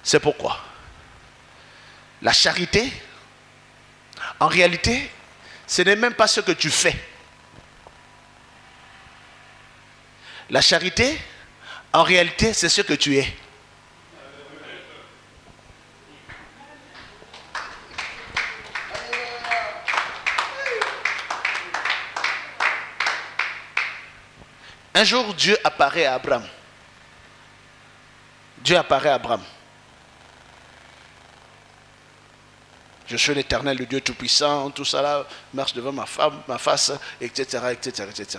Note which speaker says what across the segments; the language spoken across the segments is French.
Speaker 1: C'est pourquoi la charité, en réalité, ce n'est même pas ce que tu fais. La charité, en réalité, c'est ce que tu es. Un jour, Dieu apparaît à Abraham. Dieu apparaît à Abraham. Je suis l'Éternel, le Dieu Tout-Puissant, tout ça là, marche devant ma femme, ma face, etc., etc., etc.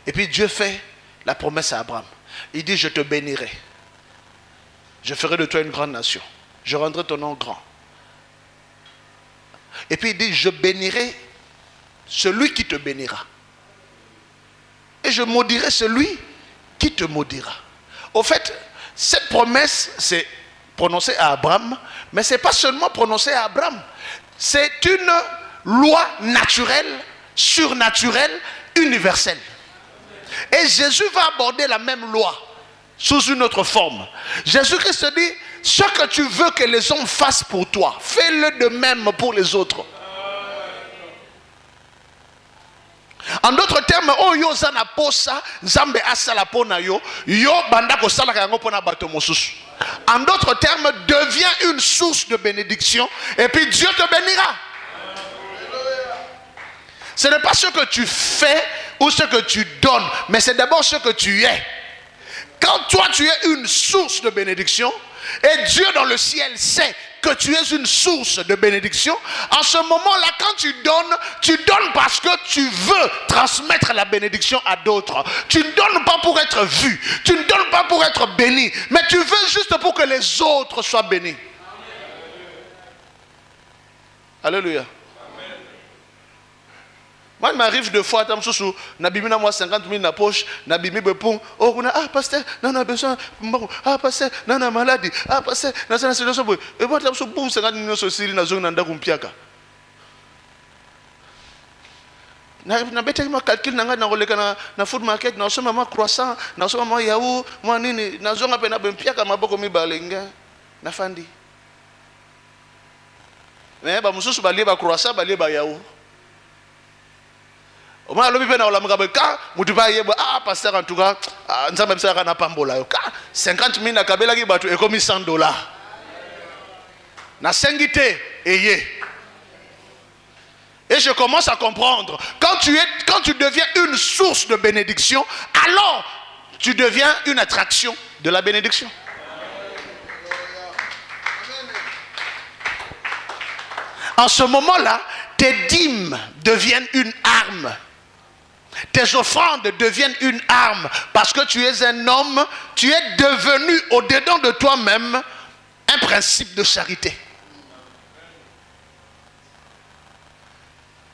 Speaker 1: Et puis Dieu fait la promesse à Abraham. Il dit, je te bénirai. Je ferai de toi une grande nation. Je rendrai ton nom grand. Et puis il dit, je bénirai celui qui te bénira. Et je maudirai celui qui te maudira. Au fait, cette promesse, c'est prononcée à Abraham, mais ce n'est pas seulement prononcé à Abraham. C'est une loi naturelle, surnaturelle, universelle. Et Jésus va aborder la même loi sous une autre forme. Jésus-Christ dit, ce que tu veux que les hommes fassent pour toi, fais-le de même pour les autres. En d'autres termes, oh yo zana posa, zambe asala pona yo, yo banda ko sala ka yango pona bato mosusu. En d'autres termes, deviens une source de bénédiction et puis Dieu te bénira. Ce n'est pas ce que tu fais ou ce que tu donnes, mais c'est d'abord ce que tu es. Quand toi tu es une source de bénédiction et Dieu dans le ciel sait que tu es une source de bénédiction, en ce moment-là, quand tu donnes parce que tu veux transmettre la bénédiction à d'autres. Tu ne donnes pas pour être vu, tu ne donnes pas pour être béni, mais tu veux juste pour que les autres soient bénis. Alléluia. Moi, il m'arrive deux fois, nabimi na moi 50 000 na poche, nabimi bepong, oh, pasteur, non, on a besoin, pasteur, non, on maladie, pasteur, non, c'est situation, et moi, je suis boum, 50 000 sur Syrie, na zone nanda kumpiaka. Na bête ma calcul nanga na roleka na food market, na so mama croissant, na so mama yaou, moi nini, na zone apena bempiaka maboko mi balenga, na fandi. Mais ba mususu ba lieba croissant, ba lieba yaou. Au moins, le bébé n'a pas de pasteur en tout cas, nous avons 50 000 na kabela ki batu et comme $100. Na sengité et je commence à comprendre. Quand tu deviens une source de bénédiction, alors tu deviens une attraction de la bénédiction. En ce moment-là, tes dîmes deviennent une arme. Tes offrandes deviennent une arme parce que tu es un homme, tu es devenu au-dedans de toi-même un principe de charité.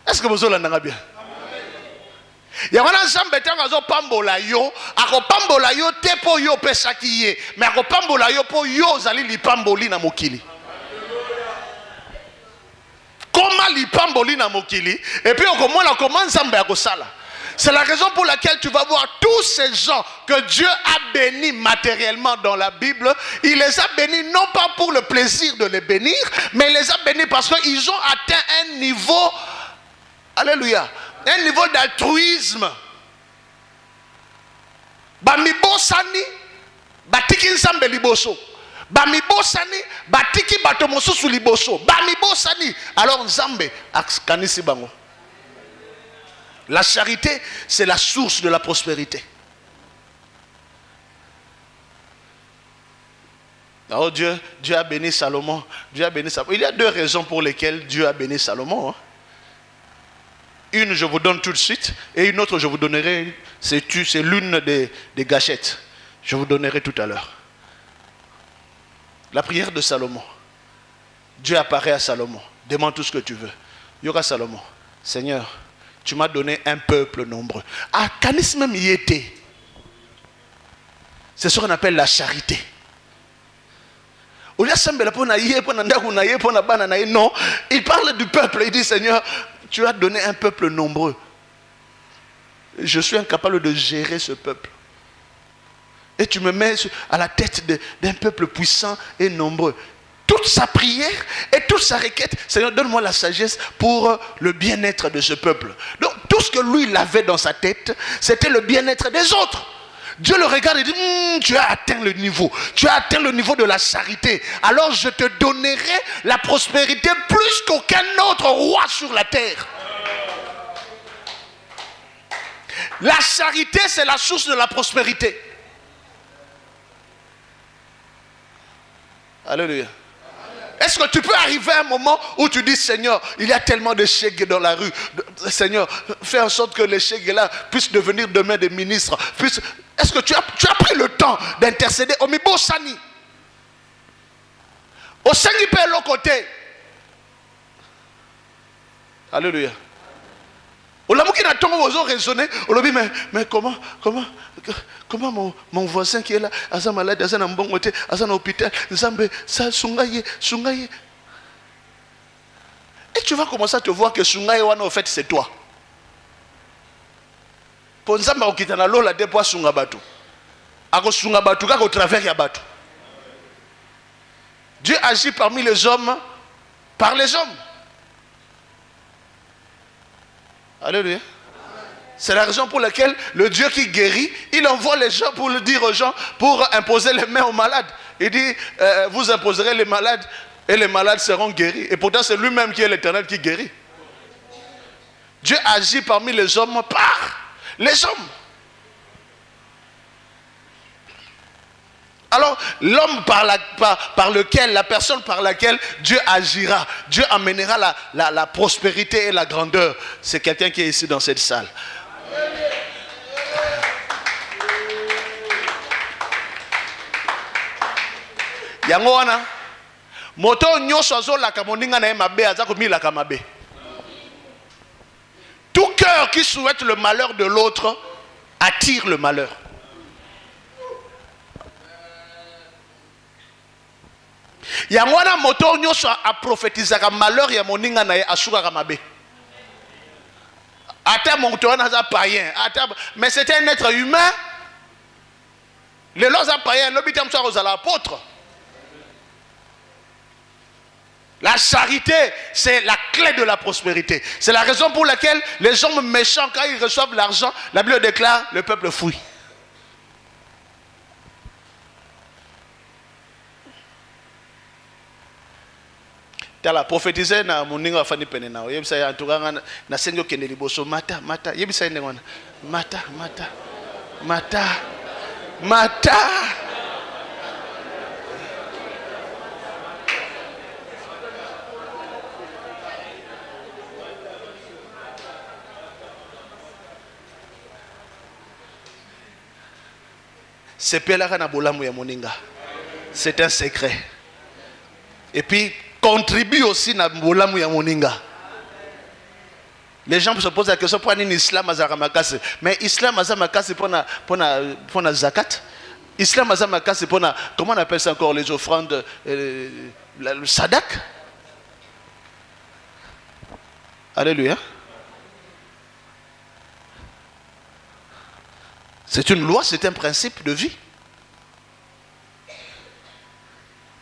Speaker 1: Est-ce que vous avez bien? Il y a un ensemble de pambola yo, ako pambola yo te po yo pesaki ye, mais ako pambola yo po yo zali li pamboli na mokili. Comment li pamboli na mokili? Et puis on commence à sala. C'est la raison pour laquelle tu vas voir tous ces gens que Dieu a bénis matériellement dans la Bible. Il les a bénis non pas pour le plaisir de les bénir, mais il les a bénis parce qu'ils ont atteint un niveau, alléluia, un niveau d'altruisme. Bamibo sani, batiki nsambe liboso. Bamibo sani, batiki batomoso su liboso. Bamibo sani, alors nsambe kanisi bango. La charité, c'est la source de la prospérité. Alors Dieu a béni Salomon. Dieu a béni Salomon. Il y a deux raisons pour lesquelles Dieu a béni Salomon. Une, je vous donne tout de suite. Et une autre, je vous donnerai. C'est l'une des gâchettes. Je vous donnerai tout à l'heure. La prière de Salomon. Dieu apparaît à Salomon. Demande tout ce que tu veux. Yoga Salomon. Seigneur, tu m'as donné un peuple nombreux. Ah, canis même y était. C'est ce qu'on appelle la charité. Non, il parle du peuple. Il dit, Seigneur, tu as donné un peuple nombreux. Je suis incapable de gérer ce peuple. Et tu me mets à la tête d'un peuple puissant et nombreux. Toute sa prière et toute sa requête, Seigneur, donne-moi la sagesse pour le bien-être de ce peuple. Donc tout ce que lui il avait dans sa tête, c'était le bien-être des autres. Dieu le regarde et dit, tu as atteint le niveau. Tu as atteint le niveau de la charité. Alors je te donnerai la prospérité plus qu'aucun autre roi sur la terre. La charité, c'est la source de la prospérité. Alléluia. Est-ce que tu peux arriver à un moment où tu dis, Seigneur, il y a tellement de chèques dans la rue. Seigneur, fais en sorte que les chèques là puissent devenir demain des ministres. Est-ce que tu as pris le temps d'intercéder au Mibo Sani? Au Sengipe l'autre côté. Alléluia. Au Lamouki n'a pas raisonné. Mais comment mon voisin qui est là, Asa malade, Asa n'a bon côté, Asa n'a hôpital, Nzambe, ça sungaye. Et tu vas commencer à te voir que sungaye wana au fait c'est toi. Pour Nzambe okitana lola depo sunga batu. Ako sunga batu kako travers ya batu. Dieu agit parmi les hommes par les hommes. Alléluia. C'est la raison pour laquelle le Dieu qui guérit, il envoie les gens pour le dire aux gens, pour imposer les mains aux malades. Il dit, vous imposerez les malades et les malades seront guéris. Et pourtant c'est lui-même qui est l'Éternel qui guérit. Dieu agit parmi les hommes par les hommes. Alors l'homme par lequel, la personne par laquelle Dieu agira, Dieu amènera la prospérité et la grandeur, c'est quelqu'un qui est ici dans cette salle. Yango wana moto nyoso azolaka moninga na ye mabe aza komilaka mabe. Tout cœur qui souhaite le malheur de l'autre attire le malheur. Yango wana moto nyoso a prophétisaka malheur ya moninga na ye asukaka mabe. Ata moto wana aza païen, mais c'était un être humain. Les lois à païen, l'hôpital soit aux apôtres. La charité, c'est la clé de la prospérité. C'est la raison pour laquelle les hommes méchants, quand ils reçoivent l'argent, la Bible déclare, le peuple fuit. Tala prophétiser na moninga afani pene na yebisa ya ntukanga na sengo kende liboso mata yebisa ende ngwana mata. C'est pelaka na bolamu ya moninga. C'est un secret. Et puis contribue aussi na bolamu ya moninga. Les gens se posent la question pourquoi l'islam azara makasi. Mais islam azara makasi pour na zakat. Islam azara makasi pour na, comment on appelle ça encore, les offrandes, le sadak. Alléluia. C'est une loi, c'est un principe de vie.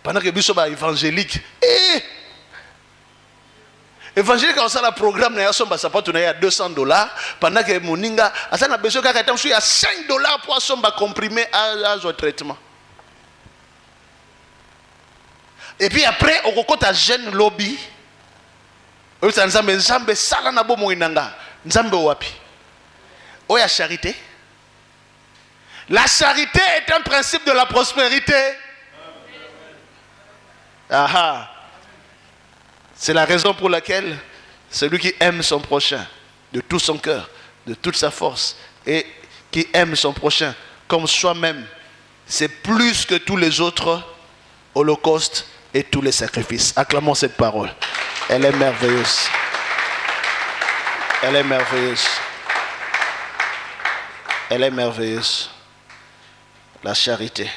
Speaker 1: Pendant que nous sommes évangéliques, évangélique on a un programme na somba sapato na ya $200 pendant que moninga asana besoin ka katam su ya $5 pour somba comprimé à un traitement. Et puis après on kokota jeune lobby. Oyo nzambe sala na bomo inanga. Nzambe wapi? Oya charité. La charité est un principe de la prospérité. Aha. C'est la raison pour laquelle celui qui aime son prochain de tout son cœur, de toute sa force, et qui aime son prochain comme soi-même, c'est plus que tous les autres holocaustes et tous les sacrifices. Acclamons cette parole. Elle est merveilleuse. Elle est merveilleuse. Elle est merveilleuse. La charité.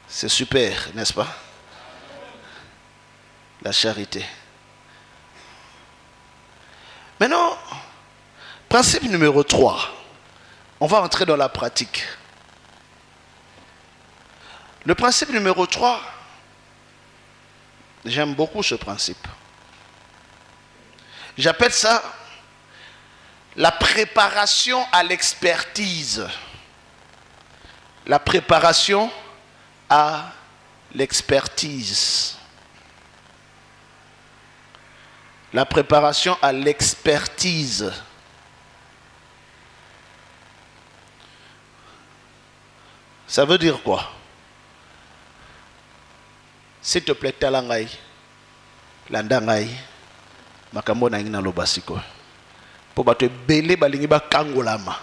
Speaker 1: C'est super, n'est-ce pas? La charité. Maintenant, principe numéro 3. On va entrer dans la pratique. Le principe numéro 3, j'aime beaucoup ce principe. J'appelle ça la préparation à l'expertise. La préparation à l'expertise. La préparation à l'expertise. Ça veut dire quoi? S'il te plaît, talangai, landangai, makambo na ngina lobasiko. Pour battre belé balingi ba kangolama.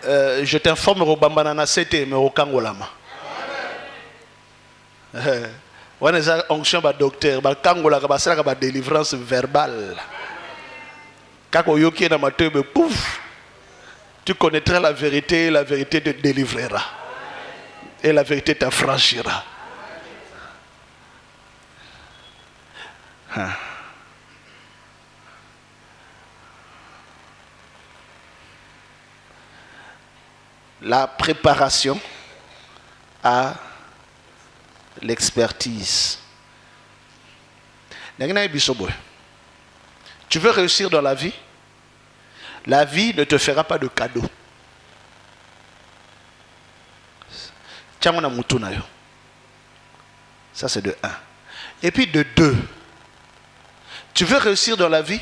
Speaker 1: Je t'informe Robamba na c'était mais au kangolama. On est en onction ba docteur, ba kangola ba sala ba délivrance verbale. Kako yoki na matebe pouf. Tu connaîtras la vérité te délivrera. Et la vérité t'affranchira. La préparation à l'expertise. Tu veux réussir dans la vie? La vie ne te fera pas de cadeau. Ça c'est de 1. Et puis de 2. Tu veux réussir dans la vie?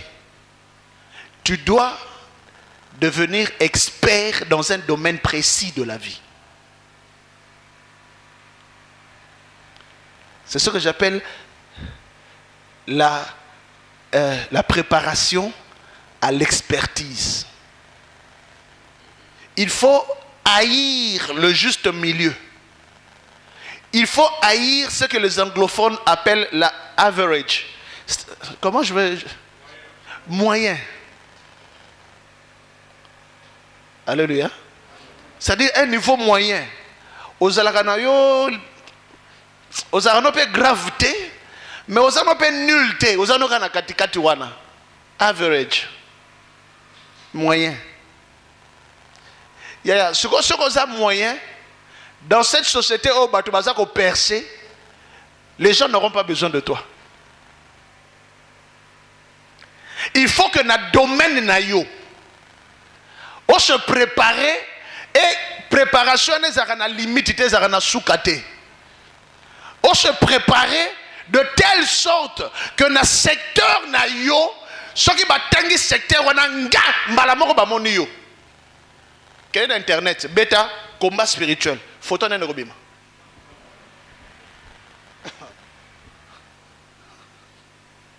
Speaker 1: Tu dois devenir expert dans un domaine précis de la vie. C'est ce que j'appelle la préparation à l'expertise. Il faut haïr le juste milieu. Il faut haïr ce que les anglophones appellent la average. Comment je vais... Moyen. Alléluia. C'est-à-dire un niveau moyen. Aux alaganayo, aux alaganayo gravité, mais aux alaganayo nullité. Aux alaganayo katikati wana. Average. Moyen. Ce qu'on a moyen, dans cette société où tu vas percer, les gens n'auront pas besoin de toi. Il faut que notre domaine na yo, on se préparer et préparation n'est pas limite, n'est pas soukate. On se préparer de telle sorte que dans le secteur na yo, ce qui va tenir secteur wana nga mbalamoko ba moni yo. Quel est internet? Bêta combat spirituel. Photo n'a robima.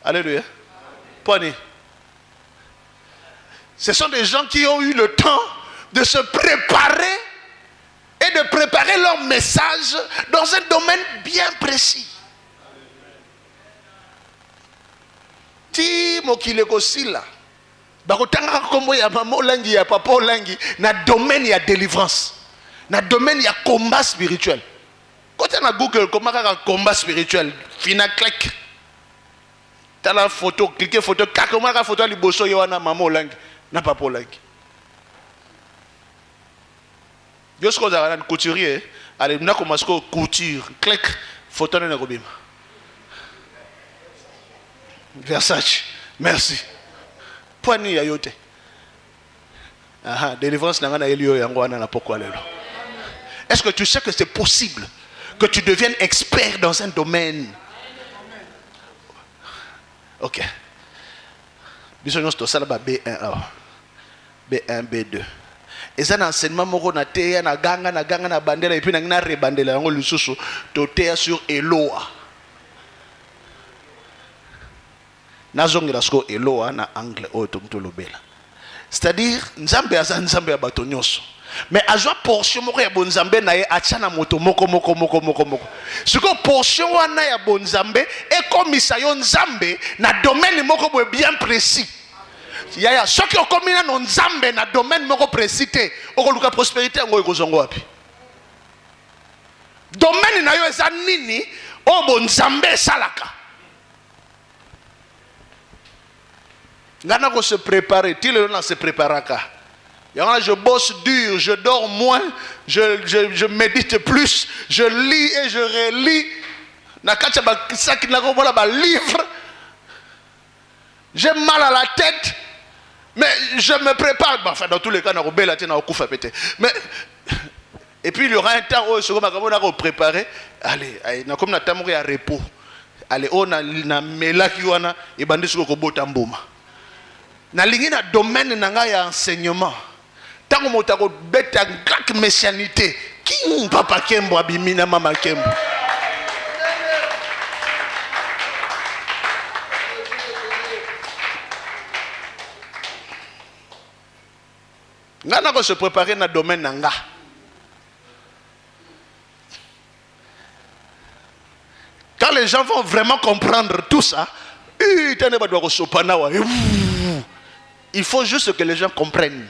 Speaker 1: Alléluia. Prenez. Ce sont des gens qui ont eu le temps de se préparer et de préparer leur message dans un domaine bien précis. Ti mokile kosila. Bakotanga kombo ya mama langi ya papa langi na domaine ya délivrance. Na domaine ya combat spirituel. Quand tu as Google comment un combat spirituel, fina clic. Tu as la photo, cliquez photo, comment la photo liboso yoana mama langi na papa langi. Yo ce qu'on a un couturier, allez na commence couture, clic photo na robima. Versace, merci. Poignet ya yote. Aha, délivrance na ngana elio yango wana na pokwa lelo. Est-ce que tu sais que c'est possible que tu deviennes expert dans un domaine? Ok. Bisognos to sala ba B1 B1 B2. Et ça l'enseignement moko na teya na ganga na bandela et puis na rebandela yango lususu to teya sur Eloa. Nazongela sko Eloa na angle o tumtolobela. C'est-à-dire nzambe aza nzambe ya bato nyonso. Mais azwa portion moko ya bonzambe na ye achana moto moko. Siko portion wana ya bonzambe ekomisa yo nzambe na domaine moko boye bien précis. Yaya soki okomina no nzambe na domaine moko précis te okoluka prospérité ngo ekozongo wapi. Domaine na yo eza nini o bonzambe salaka. Ngana ko se préparer, ti le na se préparaka. Je bosse dur, je dors moins, je médite plus, je lis et je relis. Livre. J'ai mal à la tête, mais je me prépare. Enfin, dans tous les cas, mais et puis il y aura un temps où on va préparer. Allez, comme na tamouri à repos. Allez, on a melaki wana et bandi soko bota mboma. Na lingi na domaine nanga ya enseignement. Tango motako beta grande messianité. Qui papa Kembo abimina mama Kembo. Ngana ko se préparer na domaine nanga. Quand les gens vont vraiment comprendre tout ça, il faut juste que les gens comprennent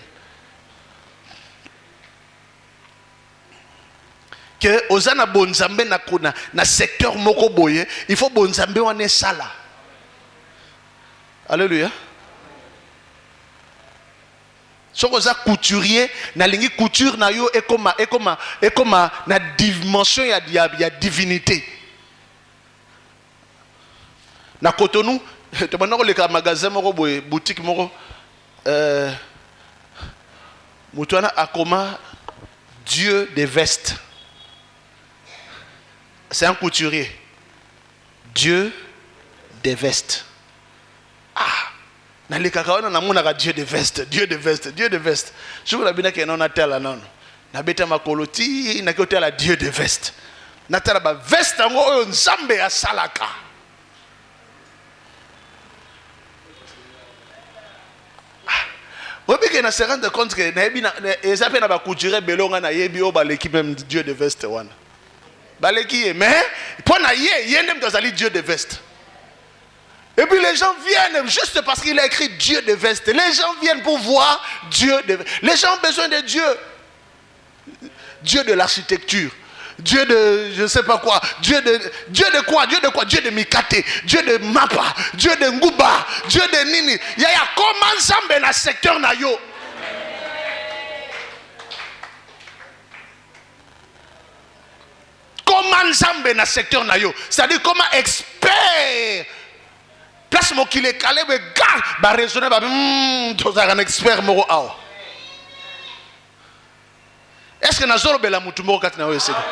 Speaker 1: que ozana bonzambe na secteur moko boye, il faut bonzambe wane sala. Alléluia. Si vous êtes couturier, na lingi couture na yo et comme na dimension ya divinité. Na Cotonou, tu vois le magasin moko boye, boutique moko, mutuana akoma Dieu des vestes. C'est un couturier. Dieu des vestes. Ah, na le kakaona na muna Dieu des vestes, Dieu des vestes, Dieu des vestes. Je vous l'abina que non atela non. Na beta makoloti na kotela Dieu des vestes. Na tala ba veste ngo nzambe ya salaka. Vous pouvez se rendre compte que les appels à couture belonga na yebi o baleki même Dieu de veste wana. Baleki mais pour na yendem dozali Dieu de veste. Et puis les gens viennent juste parce qu'il a écrit Dieu de veste. Les gens viennent pour voir Dieu de veste. Les gens ont besoin de Dieu. Dieu de l'architecture. Dieu de je ne sais pas quoi. Dieu de quoi? Dieu de quoi? Dieu de Mikate. Dieu de Mapa. Dieu de Nguba. Dieu de Nini. Yaya comment Zambe na secteur na yo. Comment Zambe na secteur na yo. C'est-à-dire comment expert. Place mo qu'il est calé mais gars ba raisonner ba un expert moro ao. Est-ce que nazoro bela mutu moko kati na yo seka?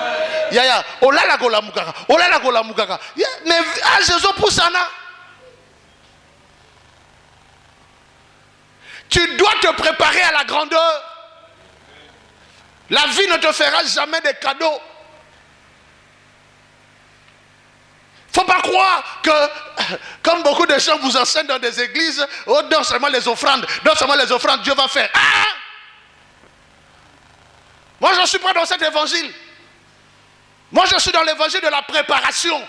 Speaker 1: Yaya, olala kola mukaka. Mais ah Jésus pour ça na. Tu dois te préparer à la grandeur. La vie ne te fera jamais des cadeaux. Faut pas croire que, comme beaucoup de gens vous enseignent dans des églises, oh, donne seulement les offrandes, Dieu va faire. Ah! Moi, je ne suis pas dans cet évangile. Moi, je suis dans l'évangile de la préparation.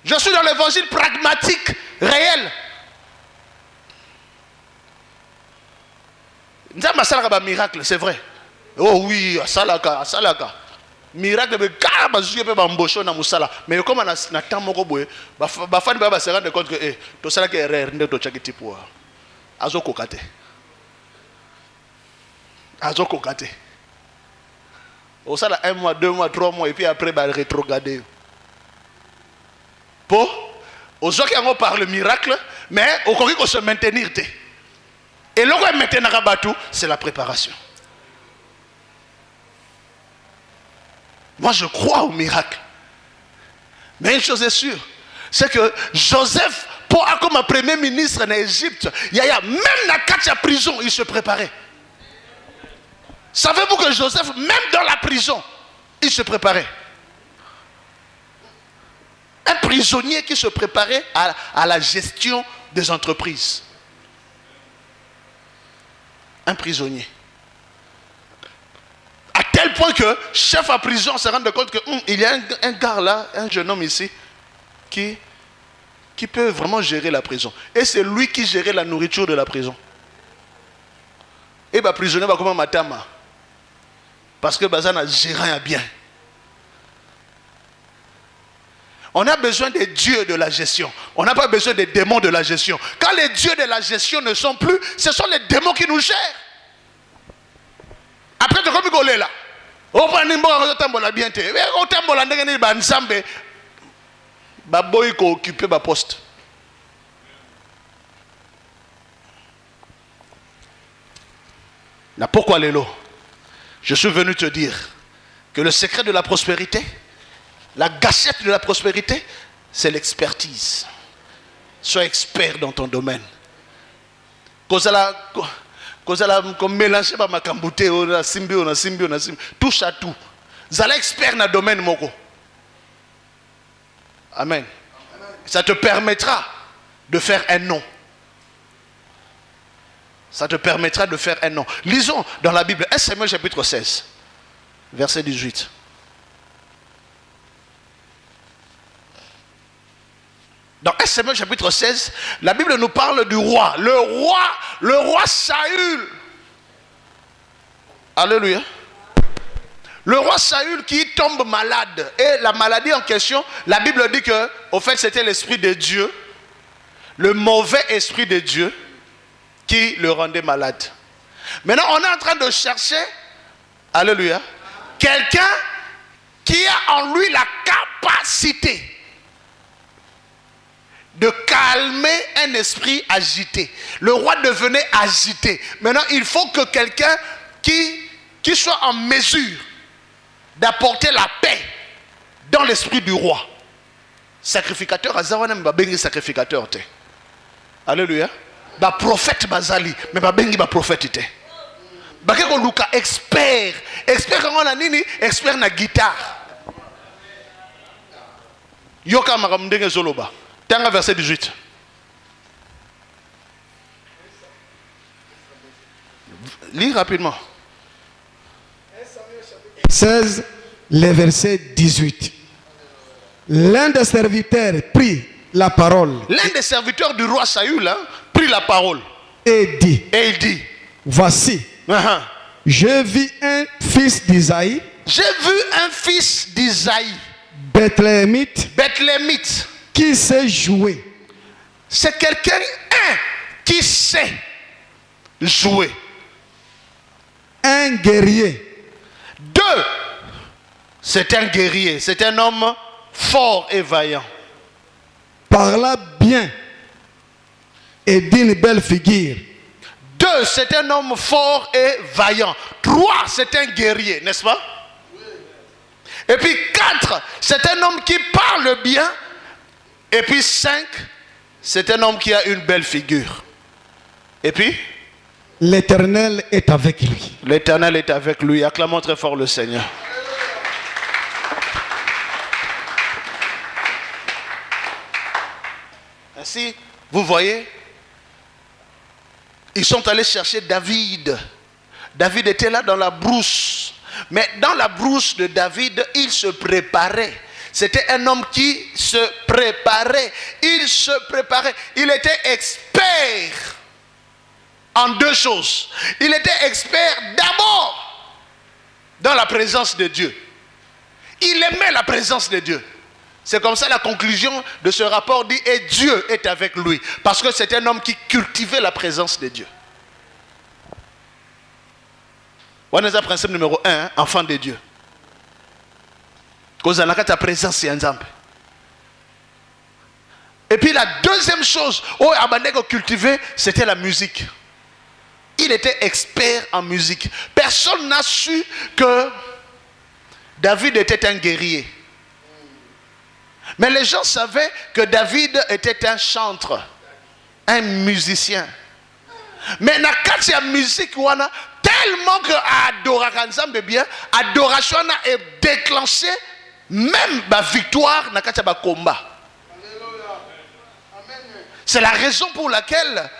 Speaker 1: Je suis dans l'évangile pragmatique, réel. Nous avons un miracle, c'est vrai. Oh oui, salaka. Miracle, mais car je peux pas m'embaucher dans Moussala. Mais comme on a un temps moko boye, bafani ba se rendre compte que to sala que erreur nde to chaki tipo. Azoko kate. Au sala 1 mois, 2 mois, 3 mois et puis après ba rétrograder. Pour aux gens qui ont parlé miracle, mais au corps qu'on se maintenir. Et le maintenant rabatou, c'est la préparation. Moi, je crois au miracle. Mais une chose est sûre, c'est que Joseph, comme premier ministre en Égypte, même dans la prison, il se préparait. Savez-vous que Joseph, même dans la prison, il se préparait? Un prisonnier qui se préparait à la gestion des entreprises. Un prisonnier. À tel point que chef à prison se rend compte qu'il y a un gars là, un jeune homme ici, qui peut vraiment gérer la prison. Et c'est lui qui gérait la nourriture de la prison. Et le prisonnier va comme matama. Parce que Bazan a géré bien. On a besoin des dieux de la gestion. On n'a pas besoin des démons de la gestion. Quand les dieux de la gestion ne sont plus, ce sont les démons qui nous gèrent. Après, tu comme il là. On prend une bonne tambola bien. On tambola ndenge ba nzambe. Ba boy ko occuper ba poste. Na pourquoi Lélo? Je suis venu te dire que le secret de la prospérité, la gâchette de la prospérité, c'est l'expertise. Sois expert dans ton domaine. Touche à tout. Zala expert dans le domaine moko. Amen. Ça te permettra de faire un nom. Ça te permettra de faire un nom. Lisons dans la Bible, 1 Samuel chapitre 16, verset 18. Dans 1 Samuel chapitre 16, la Bible nous parle du roi. Le roi Saül. Alléluia. Le roi Saül qui tombe malade. Et la maladie en question, la Bible dit que, au fait, c'était l'esprit de Dieu, le mauvais esprit de Dieu, qui le rendait malade. Maintenant, on est en train de chercher, alléluia, quelqu'un qui a en lui la capacité de calmer un esprit agité. Le roi devenait agité. Maintenant, il faut que quelqu'un qui soit en mesure d'apporter la paix dans l'esprit du roi. Sacrificateur, sacrificateur. Alléluia. Ba prophète bazali, mais ba bengi ba prophète ite. Ba keko luka expert quand na nini, expert na guitare. Yoka makam ndenge zoloba. Tanga verset 18. Lis rapidement.
Speaker 2: 16, le verset 18. L'un des serviteurs prit la parole.
Speaker 1: L'un des serviteurs du roi Saül prit la parole.
Speaker 2: Et il dit, voici, je vis un fils d'Isaïe.
Speaker 1: J'ai vu un fils d'Isaïe.
Speaker 2: Bethléemite.
Speaker 1: Qui
Speaker 2: sait jouer.
Speaker 1: C'est quelqu'un, qui sait jouer.
Speaker 2: Un guerrier.
Speaker 1: 2, c'est un guerrier. C'est un homme fort et vaillant.
Speaker 2: Parla bien et d'une belle figure.
Speaker 1: 2, c'est un homme fort et vaillant. 3, c'est un guerrier, n'est-ce pas? Et puis 4, c'est un homme qui parle bien. Et puis 5, c'est un homme qui a une belle figure. Et puis
Speaker 2: l'Éternel est avec lui.
Speaker 1: L'Éternel est avec lui. Acclamons très fort le Seigneur. Ainsi, vous voyez, ils sont allés chercher David. David était là dans la brousse. Mais dans la brousse de David, il se préparait. C'était un homme qui se préparait. Il était expert en 2 choses. Il était expert d'abord dans la présence de Dieu. Il aimait la présence de Dieu. C'est comme ça la conclusion de ce rapport dit, et Dieu est avec lui. Parce que c'est un homme qui cultivait la présence de Dieu. Voilà le principe numéro 1, enfant de Dieu. Cause de ta présence, c'est un exemple. Et puis la deuxième chose, cultivé, c'était la musique. Il était expert en musique. Personne n'a su que David était un guerrier. Mais les gens savaient que David était un chanteur, un musicien. Mais dans la musique, tellement que l'adoration est déclenchée, même la victoire dans le combat. C'est la raison pour laquelle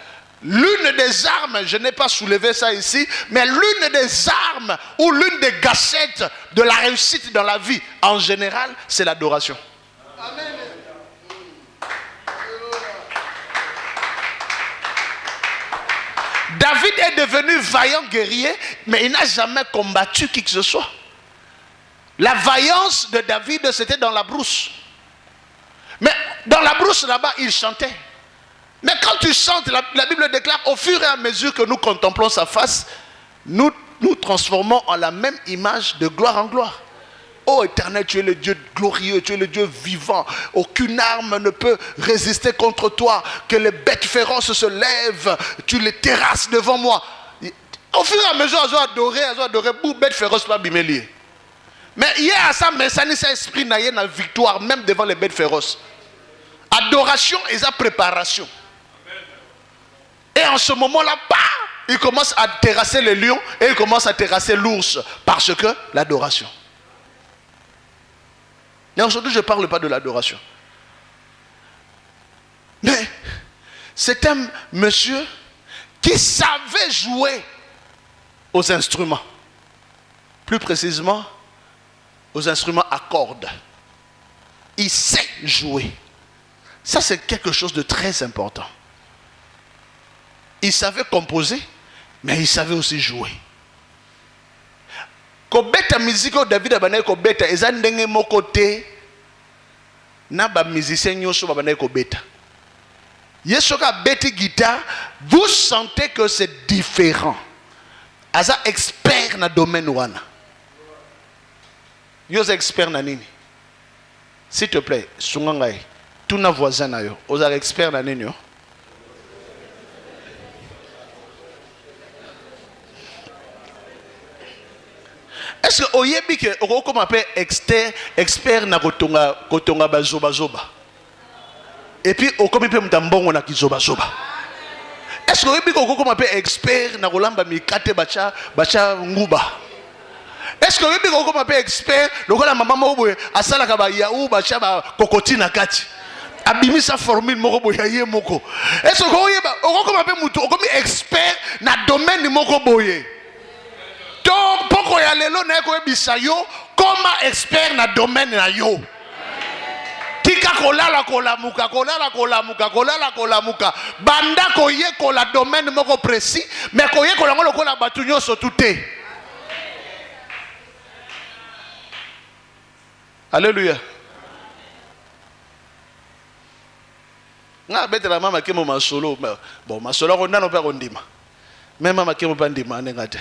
Speaker 1: l'une des armes, je n'ai pas soulevé ça ici, mais l'une des armes ou l'une des gâchettes de la réussite dans la vie en général, c'est l'adoration. Amen. David est devenu vaillant guerrier, mais il n'a jamais combattu qui que ce soit. La vaillance de David, c'était dans la brousse. dans la brousse là-bas, il chantait. Mais quand tu chantes, la Bible déclare, au fur et à mesure que nous contemplons sa face, nous nous transformons en la même image de gloire en gloire. Ô Éternel, tu es le Dieu glorieux, tu es le Dieu vivant. Aucune arme ne peut résister contre toi. Que les bêtes féroces se lèvent, tu les terrasses devant moi. Au fur et à mesure, elles ont adoré, pour bêtes féroces pas bimelier. Mais hier à ça, mais ça n'est pas esprit n'a la victoire, même devant les bêtes féroces. Adoration et sa préparation. Et en ce moment-là, il commence à terrasser les lions et il commence à terrasser l'ours. Parce que l'adoration. Et aujourd'hui, je ne parle pas de l'adoration. Mais c'est un monsieur qui savait jouer aux instruments. Plus précisément, aux instruments à cordes. Il sait jouer. Ça, c'est quelque chose de très important. Il savait composer, mais il savait aussi jouer. Kobeta musique David abanaye kobeta eza ndenge moko te na ba musicien nyoso babanaye kobeta. Yeso ka beti guitare, vous sentez que c'est différent. Aza expert na domaine wana. Yo expert na nini? S'il te plaît, sungangai, tout na voisin na yo, oza expert na nini yo? Est-ce que oyebi ke oko m'appelle expert na kotonga bazoba zoba? Et puis oko mi pe mutambongo na kizoba zoba. Est-ce que oyebi ke oko m'appelle expert na kolamba mikate bacha nguba? Est-ce que oyebi ke oko m'appelle expert lokola mama moko boye asala ka ba yaou bacha ba kokoti na kati? Abimisa formule moko boye ye moko. Est-ce que oyeba oko m'appelle mutu oko mi expert na domaine moko boye? Donc, pourquoi y a les lots comme expert dans le domaine na yo. Tika kolala kolamuka. Banda koye kola domaine moko précis, mais koye kola ngolo kola batunyo sotute. Alléluia. Nga bete la mama kemo masolo, bon masolo ko nano pa ko ndima. Même mama kemo pa ndima ngate.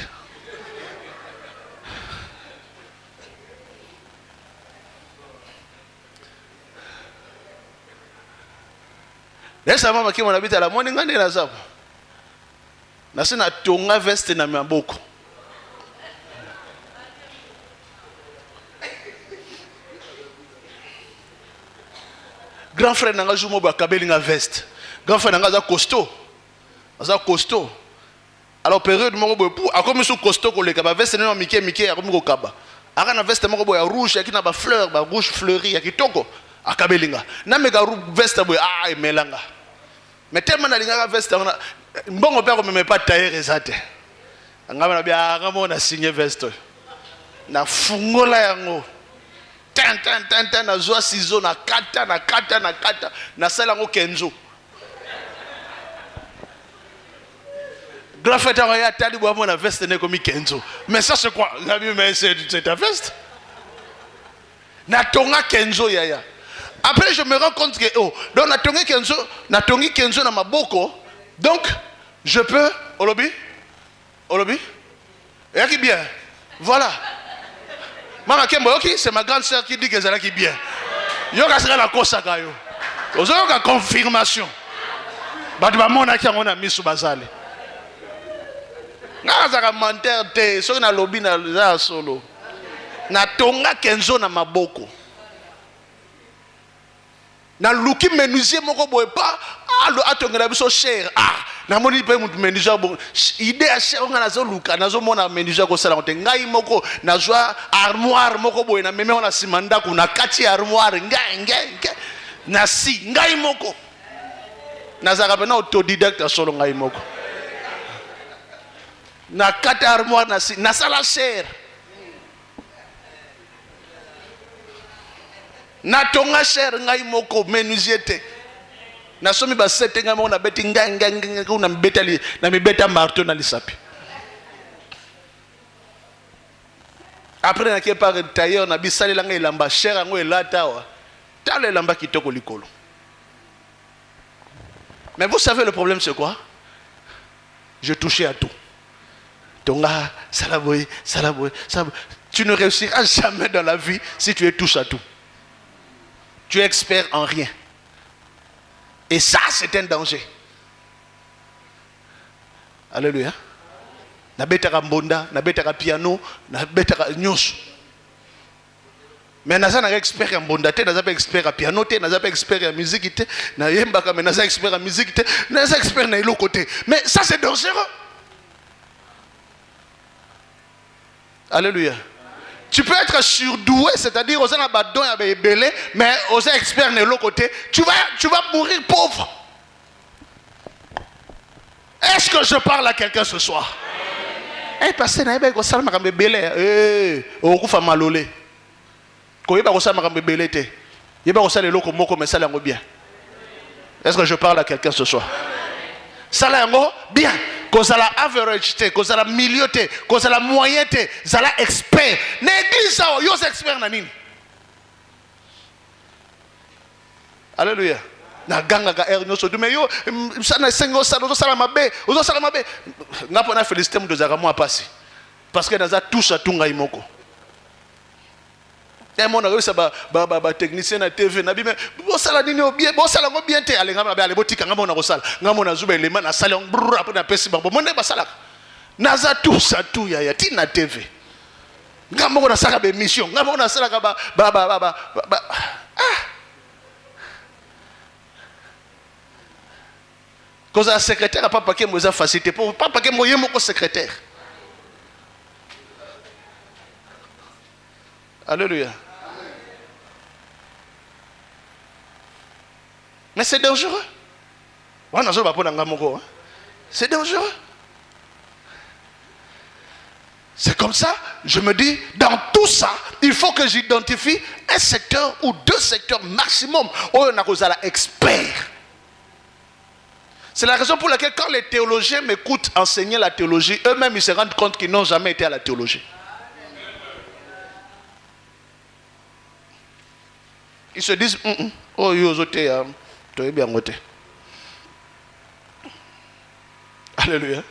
Speaker 1: Laisse maman qui m'a habité à la morning ngane na zapo. Na sina tonga veste na maboko. Grand frère nanga jumo ba kabeli nga veste. Grand frère nanga za costaud. Za costaud. Alors période moko boy pour akomi sou costaud ko le kaba veste na mike akomi ko kaba. Aka na veste moko boy rouge ya kina ba fleur ba rouge fleuri ya kitoko. Akabelinga na mega veste boy emelanga mais tellement na linga veste na mbongo pe ko meme pas tailler ezate ngaba na bia ngamo na signer veste na fungola yango tan na zwa ciseau na kata na sala ngo kenzo grand frère ya tali bo na veste ne komi kenzo mais ça c'est quoi mais c'est ta veste na tonga kenzo yaya. Après, je me rends compte que, donc, natongi kenzo na maboko, donc, je peux, olobi, et qui bien, voilà. Maman Kembo, ok, c'est ma grande sœur qui dit que c'est là qui bien. Yoga sera la kosaka yo. Vous avez une confirmation. Badi ba mona ki ngona misu bazale. Nga za commentaire te, so na lobi na za solo. Na tonga kenzo na maboko. Na luki menuisier moko boye pas atongela biso cher na moni pe mutu menuisier bon idée à cher nga nazo luka nazo mona menuisier ko sala ngote ngai moko nazwa armoire moko boye na meme ona simanda kuna kati armoire ngai na si ngai moko nazaka pena autodidacte solo ngai moko na kati armoire na si na sala cher na tonga cher ngai moko menuisier te na somi ba sete ngai moko na beti ngai ko na mbetali na mibeta marteau na lisapi. Après na qui par tailleur na bisali la ngai lamba cher ngo elata wa tala lamba kitoko likolo Mais vous savez le problème c'est quoi? Je touchais à tout. Tonga, salaboy, salaboy, salaboy. Tu ne réussiras jamais dans la vie si tu es touche à tout. Tu es expert en rien. Et ça, c'est un danger. Alléluia. Nabetara mbonda, nabetara piano, nabetara nyos. Mais naza na expert en mbonda te, naza pas expert en piano te, naza pas expert en musique te, na yembaka mais naza expert en musique te, naza expert na ilo côté. Mais ça c'est dangereux. Alléluia. Tu peux être surdoué, c'est-à-dire aux abadons et belé, mais aux experts de l'autre côté, tu vas mourir pauvre. Est-ce que je parle à quelqu'un ce soir? Eh, parce que naïbe ko sala makambe belé, okufa malolé. Ko yeba ko sala makambe belé te. Yeba ko sala loko moko mais sala ngo bien. Est-ce que je parle à quelqu'un ce soir? Sala ngo bien. Kozala average te, kozala milieu te, kozala moyen te, zala expert. L'église ça, yo expert na nini? Alléluia. Na ganga ga er nyoso mais yo sana sengo sana zo sala mabe, ozo sala mabe. Ngapo na féliciter mu dozaka mo apasi. Parce que naza touche à tunga imoko. Et mon ami ça ba technicien na TV na bi mais bo sala nini bien, bo sala ngo bien te ale ngama ba ale botika ngama na ko sala. Ngama na zuba elema na sala brrr après na pesi bango. Monde ba sala. Naza tout ça tout ya ti na TV. Ngama ko na sala be mission, ngama ko na sala ka ba Cause la secrétaire a pas paquet moza facilité pour pas paquet moyen mon secrétaire. Alléluia. Mais c'est dangereux. C'est dangereux. C'est comme ça, je me dis, dans tout ça, il faut que j'identifie un secteur ou deux secteurs maximum où on a expert. C'est la raison pour laquelle quand les théologiens m'écoutent enseigner la théologie, eux-mêmes ils se rendent compte qu'ils n'ont jamais été à la théologie. Ils se disent, oh, yozote, tu es bien voté. Alléluia.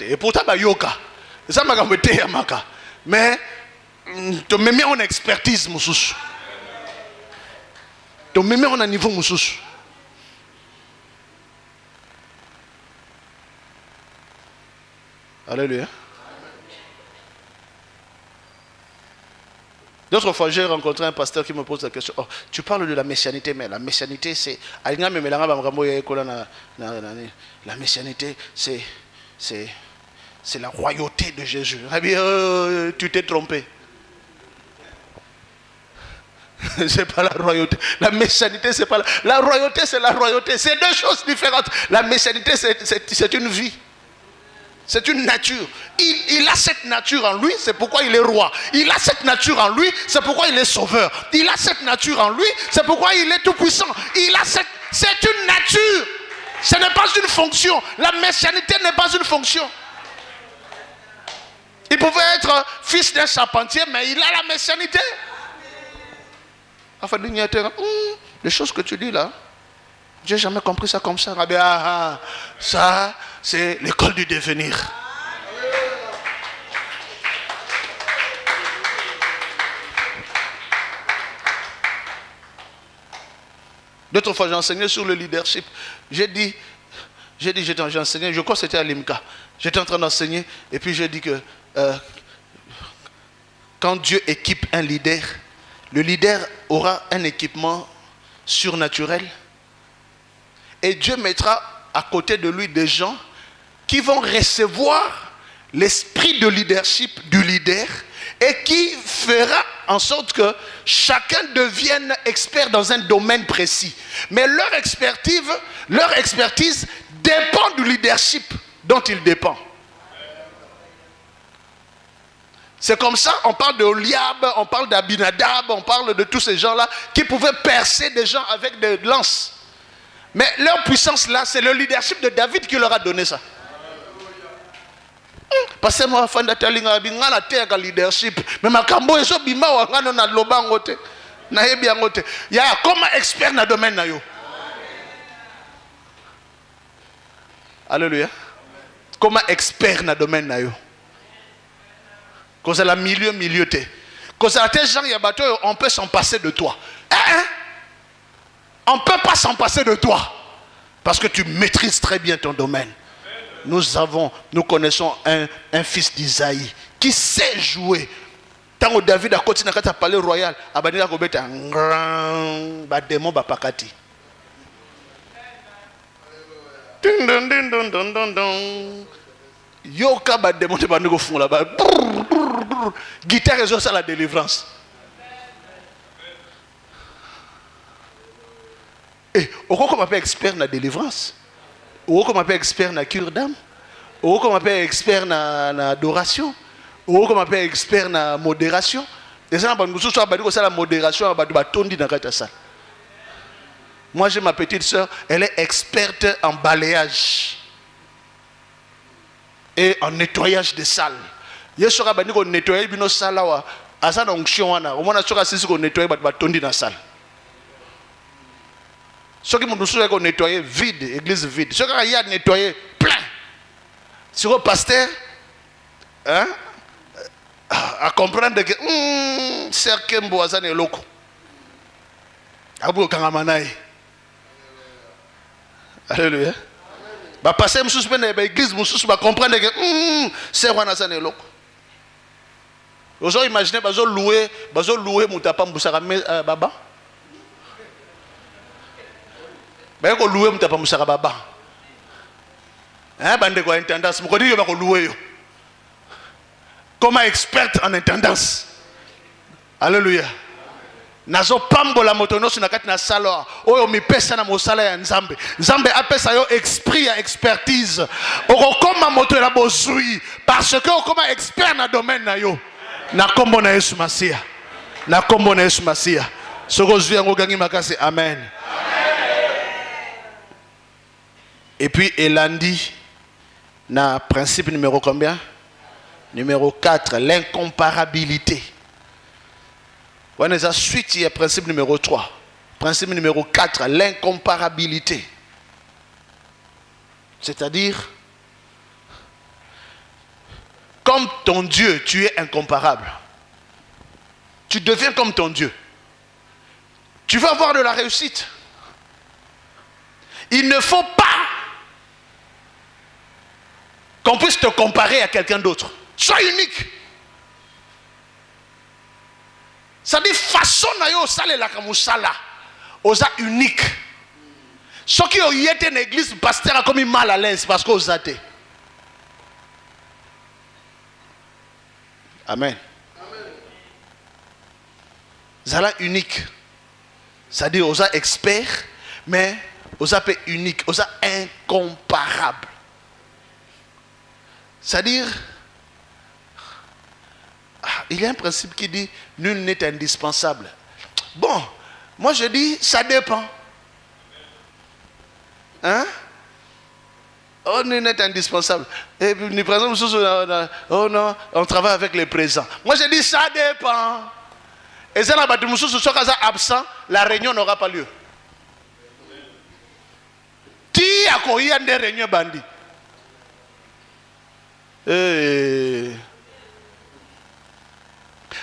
Speaker 1: Et pourtant, bah, yoka. Ça m'a gambé à maka. Mais, tu me mets en expertise, moussous. Tu me mets en un niveau, moussous. Alléluia. D'autres fois, j'ai rencontré un pasteur qui me pose la question. Oh, tu parles de la messianité, mais la messianité, c'est. La messianité, c'est la royauté de Jésus. Tu t'es trompé. C'est pas la royauté. La messianité, c'est pas la royauté, c'est la royauté. C'est deux choses différentes. La messianité, c'est une vie. C'est une nature. Il a cette nature en lui, c'est pourquoi il est roi. Il a cette nature en lui, c'est pourquoi il est sauveur. Il a cette nature en lui, c'est pourquoi il est tout puissant. C'est une nature. Ce n'est pas une fonction. La messianité n'est pas une fonction. Il pouvait être fils d'un charpentier, mais il a la messianité. Enfin, les choses que tu dis là, j'ai jamais compris ça comme ça. Ça, c'est l'école du devenir. D'autres fois, j'ai enseigné sur le leadership. J'ai enseigné, je crois que c'était à l'IMCA. J'étais en train d'enseigner et puis j'ai dit que quand Dieu équipe un leader, le leader aura un équipement surnaturel et Dieu mettra à côté de lui des gens qui vont recevoir l'esprit de leadership du leader et qui fera en sorte que chacun devienne expert dans un domaine précis. Mais leur expertise dépend du leadership dont il dépend. C'est comme ça, on parle de Oliab, on parle d'Abinadab, on parle de tous ces gens-là qui pouvaient percer des gens avec des lances. Mais leur puissance là, c'est le leadership de David qui leur a donné ça. Parce que moi, fan d'Atalinga, bingana teka leadership. Mais ma kambo eso bima wangano na lobangote, na hebi angote. Ya comme expert na domaine na yo. Alléluia. Comment expert dans le domaine na yo. Cause la milieu te. Cause la tes gens y a bateau, on peut s'en passer de toi. On ne peut pas s'en passer de toi. Parce que tu maîtrises très bien ton domaine. Nous connaissons un fils d'Isaïe qui sait jouer. Tant que David a continué à parler royal, il a dit un grand démon bapakati. Yoka ba démon te bandugo fond là-bas. Guitare et ça la délivrance. Et on m'appelle expert dans la délivrance. On m'appelle expert dans la cure d'âme. On m'appelle expert dans l'adoration. On m'appelle expert dans la modération. Et ça, la modération, moi, j'ai ma petite soeur, elle est experte en balayage et en nettoyage des salles. Il y a des gens qui nettoient les salles. Il y a des gens qui nettoient les salles. Ceux qui ont nettoyé vide, l'église vide. Ceux qui ont nettoyé plein. Sur le pasteur, hein, à comprendre que cercle Mboazane est loco. Abu Kangamanaï. Alléluia. Bah passer monsieur ben l'église monsieur va comprendre que c'est Wanazane est loco. Vous avez imaginé bazo louer mutapa mbusaka baba. Ben ko louer mutapa mbusaka baba. Hein bande ko intendance mo ko di ba ko louer yo. Comme experte en intendance. Alléluia. Nazo pambola motono sur nakati na sala oyo mipesa na mosala ya nzambe. Nzambe apesa yo esprit ya expertise. Okoma moto la bozui parce que okoma expert na domaine na yo. Na kombo na Yesu Masia. Na kombo na Yesu Masia. Soko zui yango gangi makasi amen. Et puis Elandi na principe numéro combien? Numéro 4, l'incomparabilité. On a suite, il y a principe numéro 3. Principe numéro 4, l'incomparabilité. C'est-à-dire, comme ton Dieu, tu es incomparable. Tu deviens comme ton Dieu. Tu vas avoir de la réussite. Il ne faut pas qu'on puisse te comparer à quelqu'un d'autre. Sois unique. Ça dit façon na yo sale la kamusala. Osa unique. Ceux qui ont été dans l'église, pasteur a commis mal à l'aise parce qu'on a été. Amen. Zala unique. Ça dit osa expert, mais osa peu unique, osa incomparable. C'est-à-dire, il y a un principe qui dit nul n'est indispensable. Bon, moi je dis ça dépend. Hein? Oh, nul n'est indispensable. Et puis, par exemple, oh non, on travaille avec les présents. Moi je dis ça dépend. Et ça, si on est absent, la réunion n'aura pas lieu. Qui a accueilli des réunions bandits?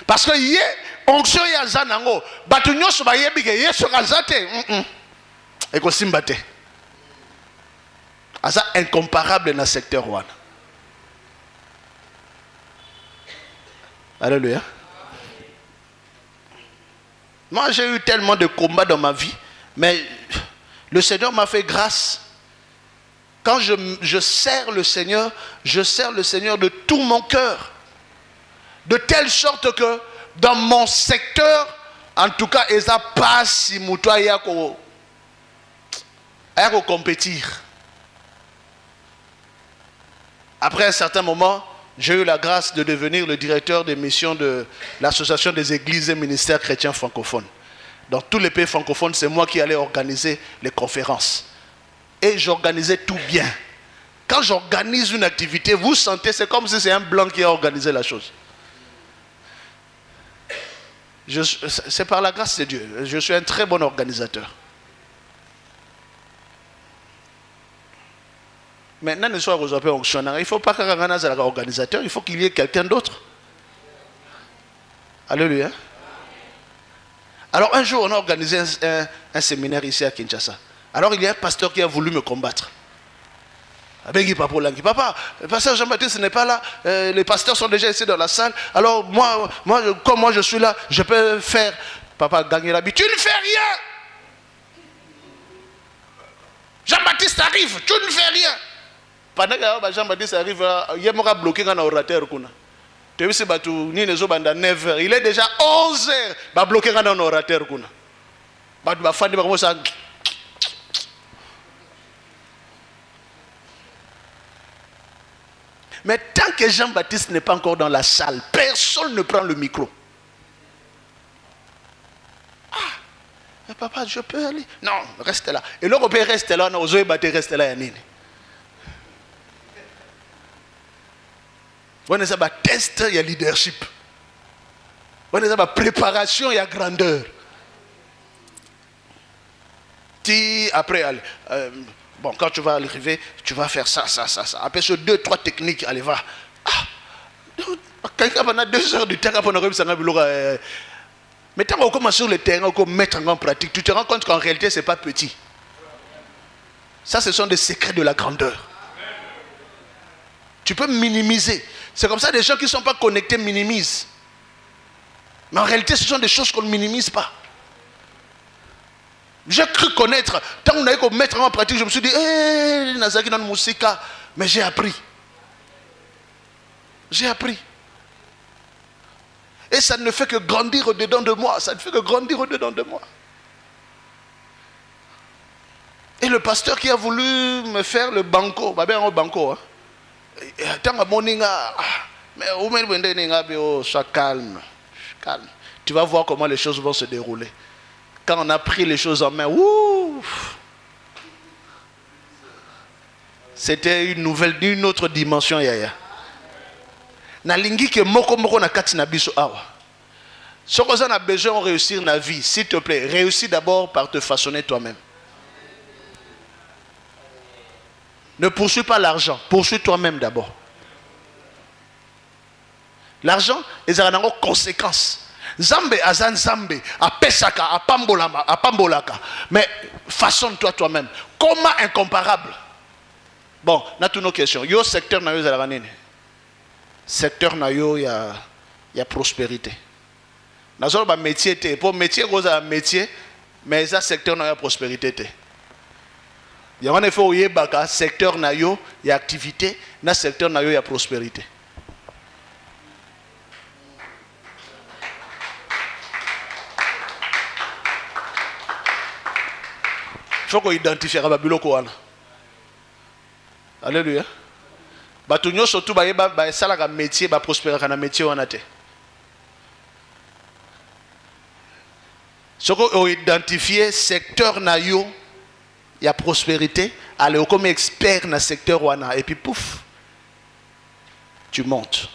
Speaker 1: Parce que hier, onction ya zanango, batu nyoso ba yebi ke yeso kazate, et ko simbate. Asa incomparable dans le secteur wana. Alléluia. Moi j'ai eu tellement de combats dans ma vie, mais le Seigneur m'a fait grâce. Quand je sers le Seigneur de tout mon cœur. De telle sorte que dans mon secteur, en tout cas, il n'y a pas si moutoua y a compétir. Après un certain moment, j'ai eu la grâce de devenir le directeur des missions de l'Association des églises et ministères chrétiens francophones. Dans tous les pays francophones, c'est moi qui allais organiser les conférences. Et j'organisais tout bien. Quand j'organise une activité, vous sentez, c'est comme si c'est un blanc qui a organisé la chose. C'est par la grâce de Dieu. Je suis un très bon organisateur. Maintenant, ne soit pas fonctionnaire. Il ne faut pas qu'un organisateur, il faut qu'il y ait quelqu'un d'autre. Alléluia. Alors un jour, on a organisé un séminaire ici à Kinshasa. Alors il y a un pasteur qui a voulu me combattre. Papa, le pasteur Jean-Baptiste n'est pas là. Les pasteurs sont déjà ici dans la salle. Alors comme moi je suis là, je peux faire. Papa, gagner l'habitude. Tu ne fais rien. Jean-Baptiste arrive, tu ne fais rien. Pendant que Jean-Baptiste arrive, il y a bloqué un orateur. Il est déjà 11h. Il va bloquer un orateur. Mais tant que Jean-Baptiste n'est pas encore dans la salle, personne ne prend le micro. Ah, mais papa, je peux aller. Non, reste là. Et l'Européen reste là, on a reste là. On a un test, il y a leadership. On a une préparation, il y a grandeur. Après, bon, quand tu vas arriver, tu vas faire ça. Après ce 2-3 techniques, allez, va. Quelqu'un pendant 2 heures du temps, mais tant qu'on commence sur le terrain, qu'on met en pratique, tu te rends compte qu'en réalité, ce n'est pas petit. Ça, ce sont des secrets de la grandeur. Tu peux minimiser. C'est comme ça, des gens qui ne sont pas connectés minimisent. Mais en réalité, ce sont des choses qu'on ne minimise pas. J'ai cru connaître, tant qu'on avait qu'à mettre en pratique, je me suis dit, Nazaki dans le Moussika, mais j'ai appris. J'ai appris. Et ça ne fait que grandir au-dedans de moi. Ça ne fait que grandir au-dedans de moi. Et le pasteur qui a voulu me faire le banco, sois calme. Tu vas voir comment les choses vont se dérouler. Quand on a pris les choses en main, c'était une autre dimension. Nalingi ke moko na kati na biso awa. Ce qu'on a besoin de réussir dans la vie, s'il te plaît, réussis d'abord par te façonner toi-même. Ne poursuis pas l'argent, poursuis toi-même d'abord. L'argent, il a des conséquences. Zambe azan zambe, a pesaka, a pambolaka. Mais façonne-toi toi-même. Comment incomparable? Bon, on a toutes nos questions. Yo secteur na yo zalavanene. Secteur na yo y a prospérité. Nazolo ba métier te. Pour métier goza métier, mais ça secteur na yo prospérité te. Il y a un effet où y a secteur na yo y a activité, na secteur na yo y a prospérité. Il faut qu'on identifie à Babiloko. Alléluia. Batunyo surtout ba salaga métier ba prospérer kana métier wana te. Ce qu'on identifier secteur na yo il y a prospérité, aller comme expert dans le secteur wana et puis pouf tu montes.